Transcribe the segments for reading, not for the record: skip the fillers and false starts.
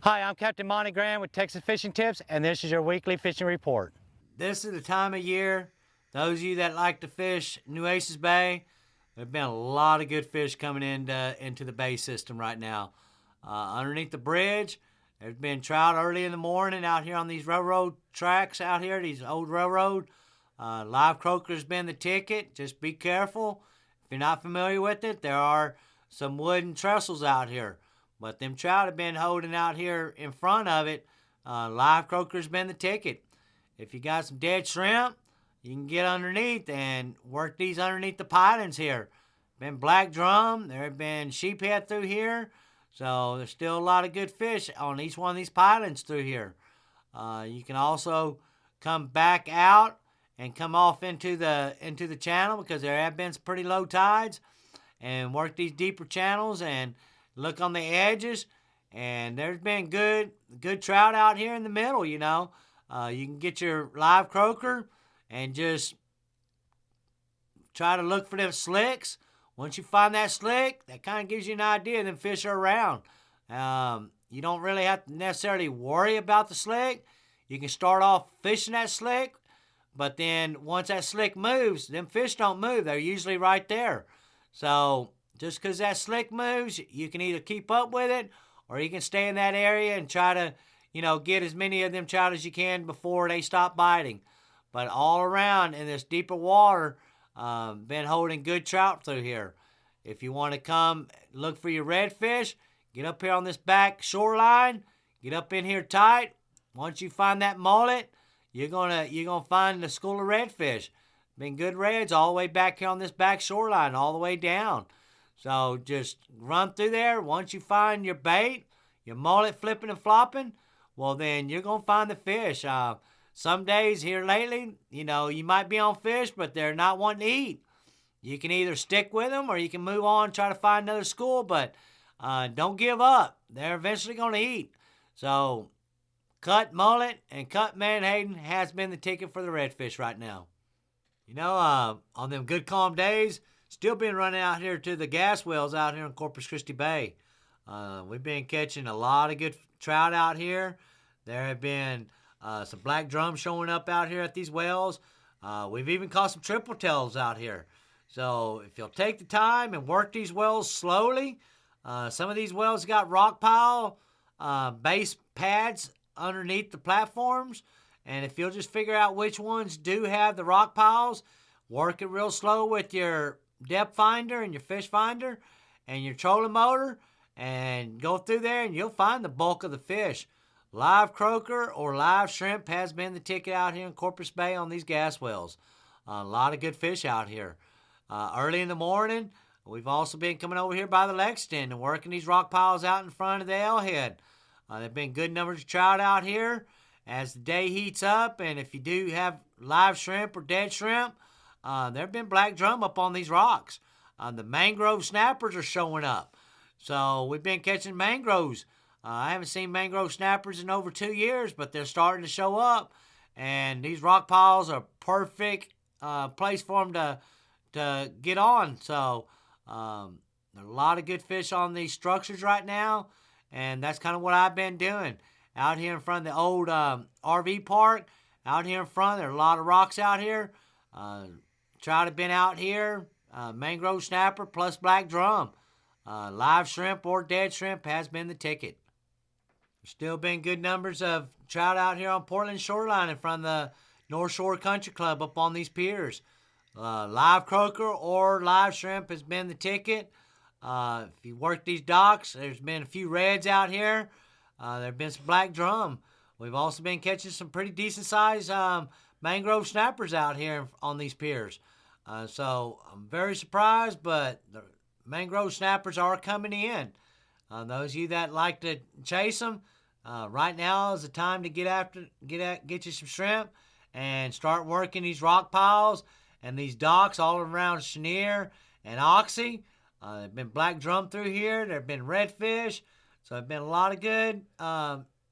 Hi, I'm Captain Monte with Texas Fishing Tips, and this is your weekly fishing report. This is the time of year, those of you that like to fish Nueces Bay, there have been a lot of good fish coming into the bay system right now. Underneath the bridge, there's been trout early in the morning out here on these railroad tracks out here, these old railroad. Live croaker's been the ticket. Just be careful. If you're not familiar with it, there are some wooden trestles out here. But them trout have been holding out here in front of it. Live croaker's been the ticket. If you got some dead shrimp, you can get underneath and work these underneath the pilings here. Been black drum. There have been sheephead through here. So there's still a lot of good fish on each one of these pilings through here. You can also come back out and come off into the channel because there have been some pretty low tides, and work these deeper channels and look on the edges. And there's been good trout out here in the middle. You can get your live croaker and just try to look for them slicks. Once you find that slick, that kind of gives you an idea. Them fish are around. You don't really have to necessarily worry about the slick. You can start off fishing that slick, but then once that slick moves, them fish don't move. They're usually right there. So just because that slick moves, you can either keep up with it or you can stay in that area and try to, get as many of them trout as you can before they stop biting. But all around in this deeper water, been holding good trout through here. If you want to come look for your redfish, get up here on this back shoreline. Get up in here tight. Once you find that mullet, you're gonna find the school of redfish. Been good reds all the way back here on this back shoreline, all the way down. So just run through there. Once you find your bait, your mullet flipping and flopping, well then you're gonna find the fish. Some days here lately, you might be on fish, but they're not wanting to eat. You can either stick with them or you can move on and try to find another school, but don't give up. They're eventually going to eat. So cut mullet and cut menhaden has been the ticket for the redfish right now. On them good calm days, still been running out here to the gas wells out here in Corpus Christi Bay. We've been catching a lot of good trout out here. There have been some black drums showing up out here at these wells. We've even caught some triple tails out here. So if you'll take the time and work these wells slowly, some of these wells got rock pile base pads underneath the platforms. And if you'll just figure out which ones do have the rock piles, work it real slow with your depth finder and your fish finder and your trolling motor, and go through there and you'll find the bulk of the fish. Live croaker or live shrimp has been the ticket out here in Corpus Bay on these gas wells. A lot of good fish out here. Early in the morning, we've also been coming over here by the Lexington and working these rock piles out in front of the L-head. There have been good numbers of trout out here as the day heats up, and if you do have live shrimp or dead shrimp, there have been black drum up on these rocks. The mangrove snappers are showing up. So we've been catching mangroves. I haven't seen mangrove snappers in over 2 years, but they're starting to show up. And these rock piles are perfect place for them to get on. So there are a lot of good fish on these structures right now. And that's kind of what I've been doing. Out here in front of the old RV park, out here in front, there are a lot of rocks out here. Trout have been out here. Mangrove snapper plus black drum. Live shrimp or dead shrimp has been the ticket. There's still been good numbers of trout out here on Portland Shoreline in front of the North Shore Country Club up on these piers. Live croaker or live shrimp has been the ticket. If you work these docks, there's been a few reds out here. There have been some black drum. We've also been catching some pretty decent sized mangrove snappers out here on these piers. So I'm very surprised, but the mangrove snappers are coming in. Those of you that like to chase them, right now is the time to get you some shrimp and start working these rock piles and these docks all around Chenier and Oxy. There have been black drum through here. There have been redfish. So there have been a lot of good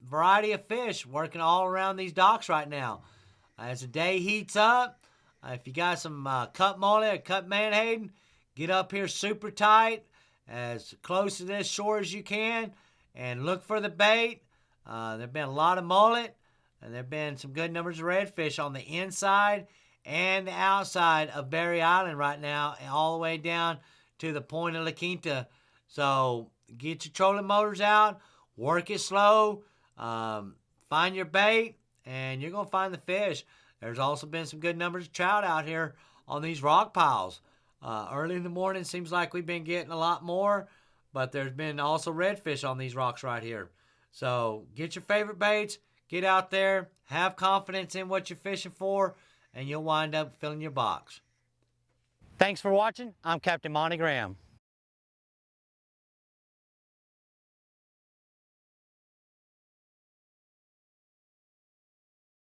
variety of fish working all around these docks right now. As the day heats up, if you got some cut mullet or cut menhaden, get up here super tight, as close to this shore as you can, and look for the bait. There have been a lot of mullet, and there have been some good numbers of redfish on the inside and the outside of Berry Island right now, and all the way down to the point of La Quinta. So get your trolling motors out, work it slow, find your bait, and you're going to find the fish. There's also been some good numbers of trout out here on these rock piles. Early in the morning seems like we've been getting a lot more, but there's been also redfish on these rocks right here. So get your favorite baits, get out there, have confidence in what you're fishing for, and you'll wind up filling your box. Thanks for watching. I'm Captain Monte Graham.